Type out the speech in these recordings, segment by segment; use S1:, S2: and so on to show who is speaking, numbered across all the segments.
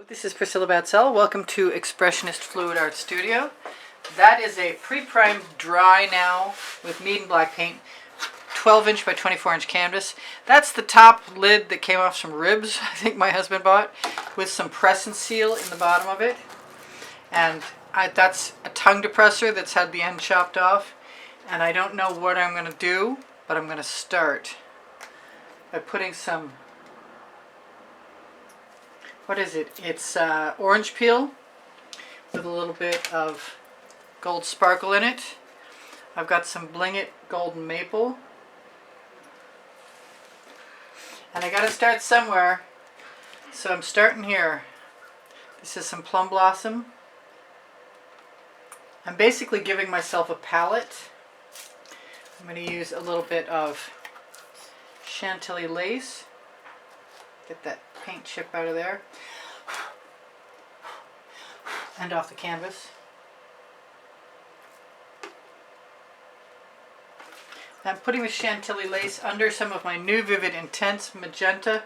S1: This is Priscilla Batzell. Welcome to Expressionist Fluid Art Studio. That is a pre-primed dry now with mead and black paint, 12-inch by 24-inch canvas. That's the top lid that came off some ribs I think my husband bought, with some press and seal in the bottom of it. And that's a tongue depressor that's had the end chopped off. And I don't know what I'm going to do, but I'm going to start by putting some, what is it? It's orange peel with a little bit of gold sparkle in it. I've got some Bling It golden maple. And I got to start somewhere, so I'm starting here. This is some Plum Blossom. I'm basically giving myself a palette. I'm going to use a little bit of Chantilly lace. Get that paint chip out of there and off the canvas. I'm putting the Chantilly lace under some of my new Vivid Intense Magenta,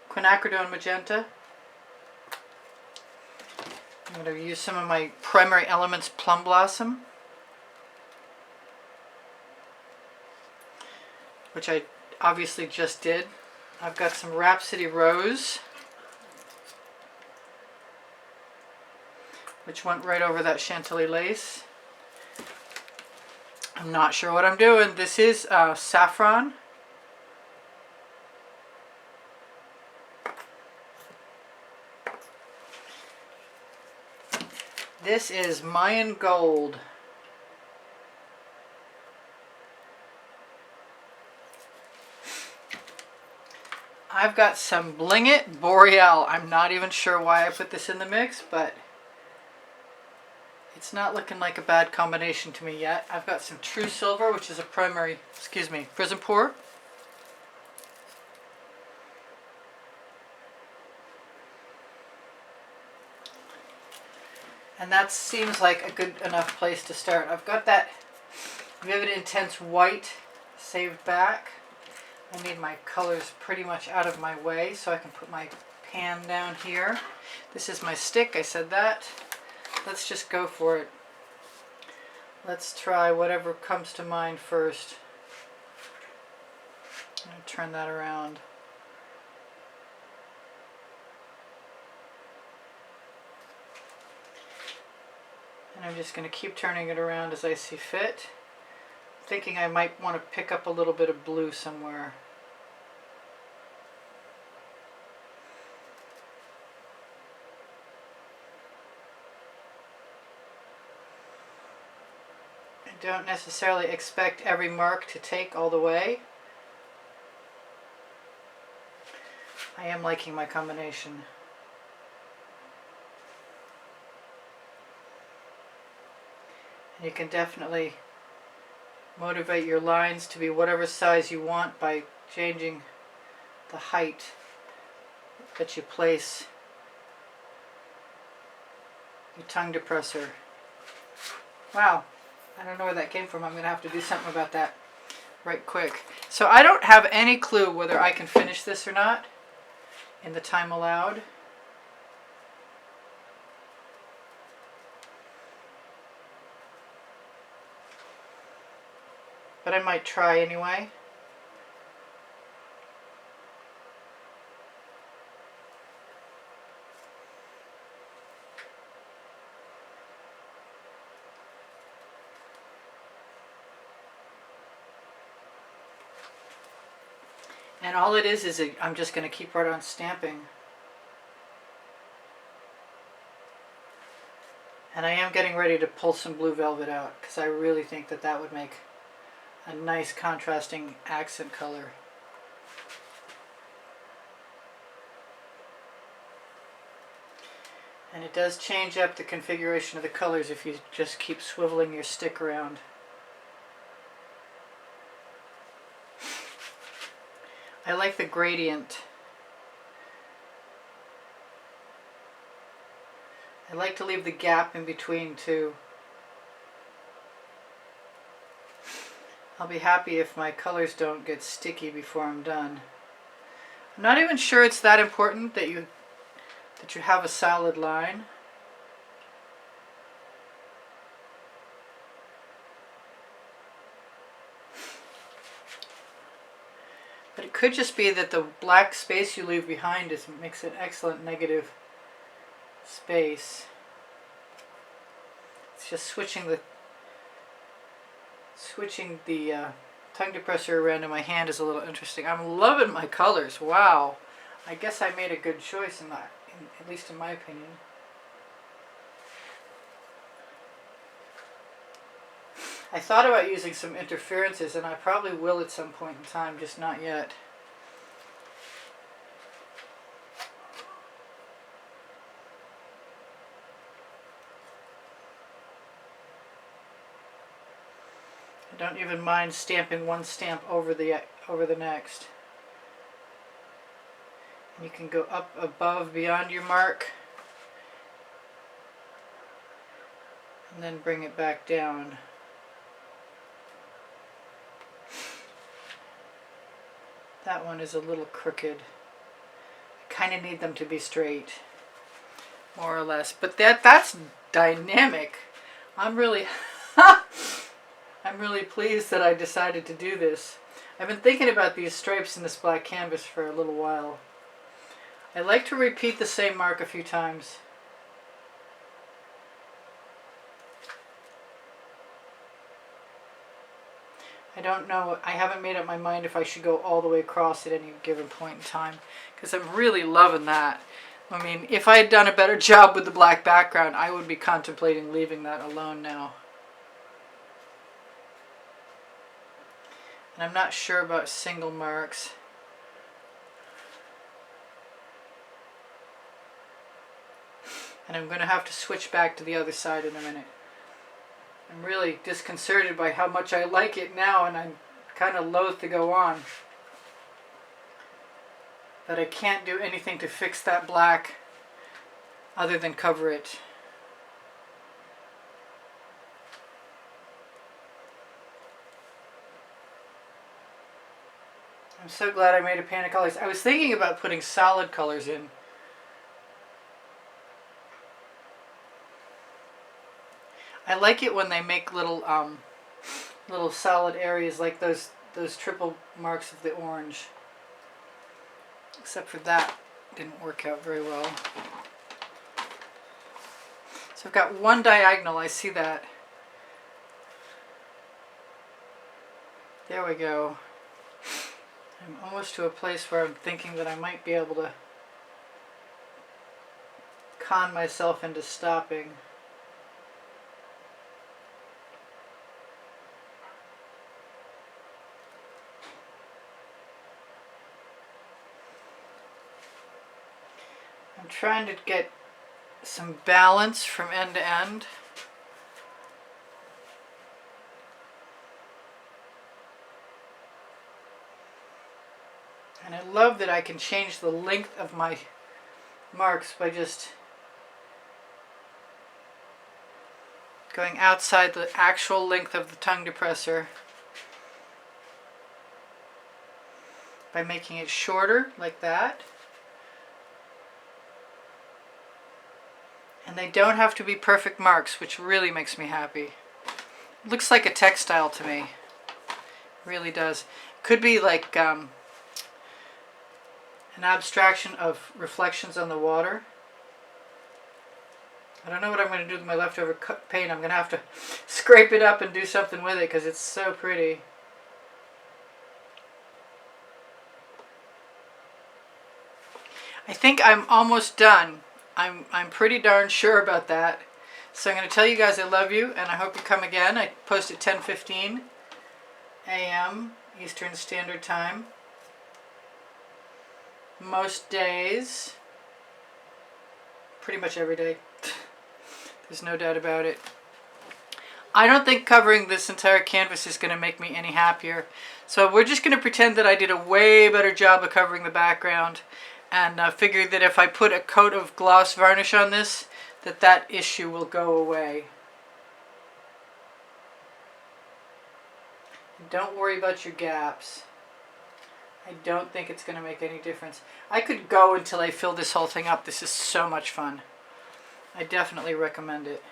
S1: Quinacridone Magenta. I'm going to use some of my Primary Elements Plum Blossom, which I obviously just did. I've got some Rhapsody Rose, which went right over that Chantilly lace. I'm not sure what I'm doing. This is Saffron. This is Mayan Gold. I've got some Bling It Boreal. I'm not even sure why I put this in the mix, but it's not looking like a bad combination to me yet. I've got some True Silver, which is a Prizm Pour. And that seems like a good enough place to start. I've got that Vivid Intense White saved back. I need my colors pretty much out of my way so I can put my pan down here. This is my stick, I said that. Let's just go for it. Let's try whatever comes to mind first. I'm going to turn that around. And I'm just going to keep turning it around as I see fit. Thinking I might want to pick up a little bit of blue somewhere. I don't necessarily expect every mark to take all the way. I am liking my combination. And you can definitely motivate your lines to be whatever size you want by changing the height that you place your tongue depressor. Wow, I don't know where that came from. I'm going to have to do something about that right quick. So I don't have any clue whether I can finish this or not in the time allowed. But I might try anyway. And all it is I'm just going to keep right on stamping. And I am getting ready to pull some blue velvet out because I really think that that would make a nice contrasting accent color. And it does change up the configuration of the colors if you just keep swiveling your stick around. I like the gradient. I like to leave the gap in between too. I'll be happy if my colors don't get sticky before I'm done. I'm not even sure it's that important that you that you have a solid line. But it could just be that the black space you leave behind makes an excellent negative space. It's just switching the tongue depressor around in my hand is a little interesting. I'm loving my colors. Wow. I guess I made a good choice at least in my opinion. I thought about using some interferences, and I probably will at some point in time, just not yet. I don't even mind stamping one stamp over the next. And you can go up above beyond your mark and then bring it back down. That one is a little crooked. I kind of need them to be straight, more or less. But that's dynamic. I'm really I'm really pleased that I decided to do this. I've been thinking about these stripes in this black canvas for a little while. I like to repeat the same mark a few times. I don't know, I haven't made up my mind if I should go all the way across at any given point in time, because I'm really loving that. I mean, if I had done a better job with the black background, I would be contemplating leaving that alone now. And I'm not sure about single marks. And I'm going to have to switch back to the other side in a minute. I'm really disconcerted by how much I like it now, and I'm kind of loath to go on. But I can't do anything to fix that black other than cover it. I'm so glad I made a pan of colors. I was thinking about putting solid colors in. I like it when they make little little solid areas like those triple marks of the orange. Except for that didn't work out very well. So I've got one diagonal, I see that. There we go. I'm almost to a place where I'm thinking that I might be able to con myself into stopping. I'm trying to get some balance from end to end. And I love that I can change the length of my marks by just going outside the actual length of the tongue depressor by making it shorter like that. And they don't have to be perfect marks, which really makes me happy. It looks like a textile to me. It really does. Could be like an abstraction of reflections on the water. I don't know what I'm going to do with my leftover paint. I'm going to have to scrape it up and do something with it because it's so pretty. I think I'm almost done. I'm pretty darn sure about that. So I'm going to tell you guys I love you, and I hope you come again. I post at 10:15 a.m. Eastern Standard Time. Most days. Pretty much every day. There's no doubt about it. I don't think covering this entire canvas is going to make me any happier. So we're just going to pretend that I did a way better job of covering the background. And figure that if I put a coat of gloss varnish on this, that issue will go away. And don't worry about your gaps. I don't think it's going to make any difference. I could go until I fill this whole thing up. This is so much fun. I definitely recommend it.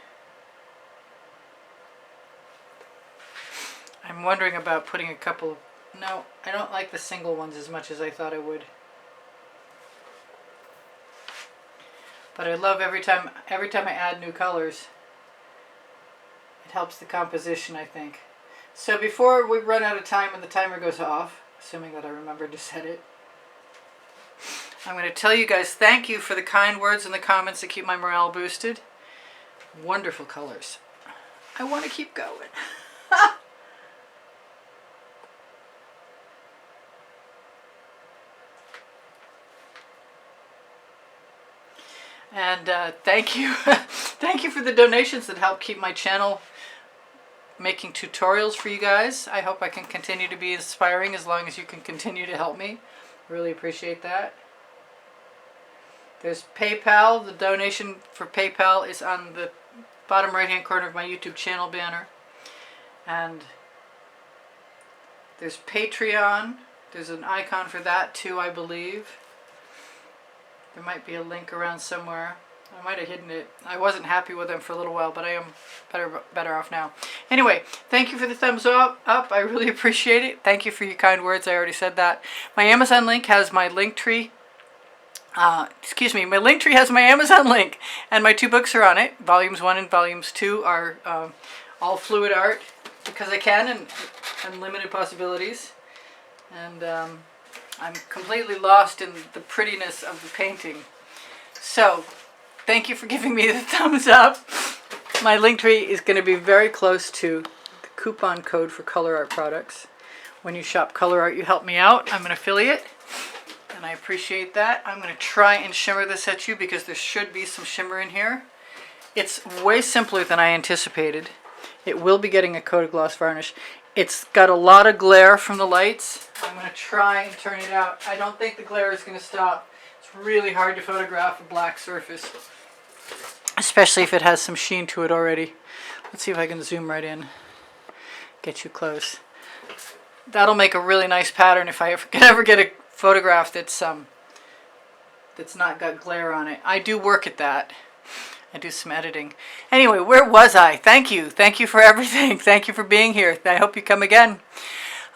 S1: I'm wondering about putting a couple. No, I don't like the single ones as much as I thought I would. But I love every time I add new colors, it helps the composition, I think. So before we run out of time and the timer goes off, assuming that I remembered to set it, I'm going to tell you guys thank you for the kind words and the comments that keep my morale boosted. Wonderful colors. I want to keep going. And thank you. Thank you for the donations that help keep my channel making tutorials for you guys. I hope I can continue to be inspiring as long as you can continue to help me. Really appreciate that. There's PayPal. The donation for PayPal is on the bottom right hand corner of my YouTube channel banner. And there's Patreon. There's an icon for that too, I believe. There might be a link around somewhere. I might have hidden it. I wasn't happy with them for a little while, but I am better off now. Anyway, thank you for the thumbs up. I really appreciate it. Thank you for your kind words. I already said that. My Amazon link has my link tree. Excuse me. My link tree has my Amazon link, and my 2 books are on it. Volumes 1 and Volumes 2 are all fluid art because I can, and unlimited possibilities. And I'm completely lost in the prettiness of the painting. So, thank you for giving me the thumbs up. My link tree is going to be very close to the coupon code for Colour Arte products. When you shop Colour Arte, you help me out. I'm an affiliate, and I appreciate that. I'm going to try and shimmer this at you because there should be some shimmer in here. It's way simpler than I anticipated. It will be getting a coat of gloss varnish. It's got a lot of glare from the lights. I'm going to try and turn it out. I don't think the glare is going to stop. It's really hard to photograph a black surface, especially if it has some sheen to it already. Let's see if I can zoom right in, get you close. That'll make a really nice pattern if I ever get a photograph that's not got glare on it. I do work at that. I do some editing. Anyway, where was I? Thank you. Thank you for everything. Thank you for being here. I hope you come again.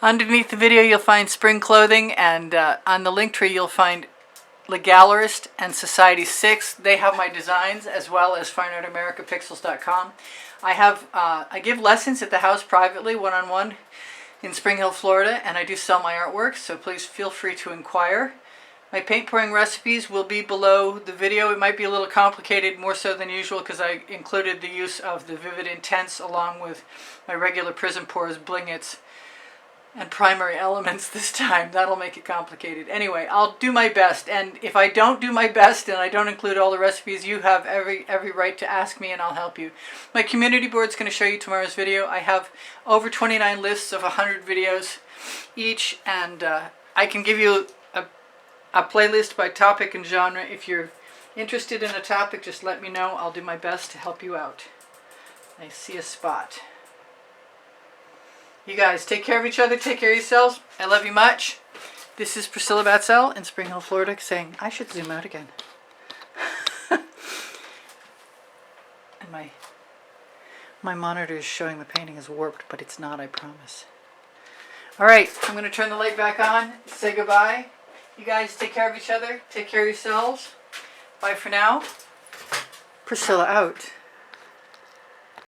S1: Underneath the video, you'll find spring clothing, and on the link tree, you'll find Le Gallerist and Society 6. They have my designs, as well as fineartamericapixels.com. I give lessons at the house privately, one-on-one, in Spring Hill, Florida, and I do sell my artwork, so please feel free to inquire. My paint pouring recipes will be below the video. It might be a little complicated, more so than usual, because I included the use of the Vivid Intense along with my regular Prizm Pours, Blingets, and Primary Elements this time. That'll make it complicated. Anyway, I'll do my best, and if I don't do my best and I don't include all the recipes, you have every right to ask me and I'll help you. My community board's going to show you tomorrow's video. I have over 29 lists of 100 videos each, and I can give you a playlist by topic and genre. If you're interested in a topic, just let me know. I'll do my best to help you out. I see a spot. You guys, take care of each other. Take care of yourselves. I love you much. This is Priscilla Batzell in Spring Hill, Florida, saying I should zoom out again. And my monitor is showing the painting is warped, but it's not, I promise. All right, I'm going to turn the light back on. Say goodbye. You guys take care of each other. Take care of yourselves. Bye for now. Priscilla out.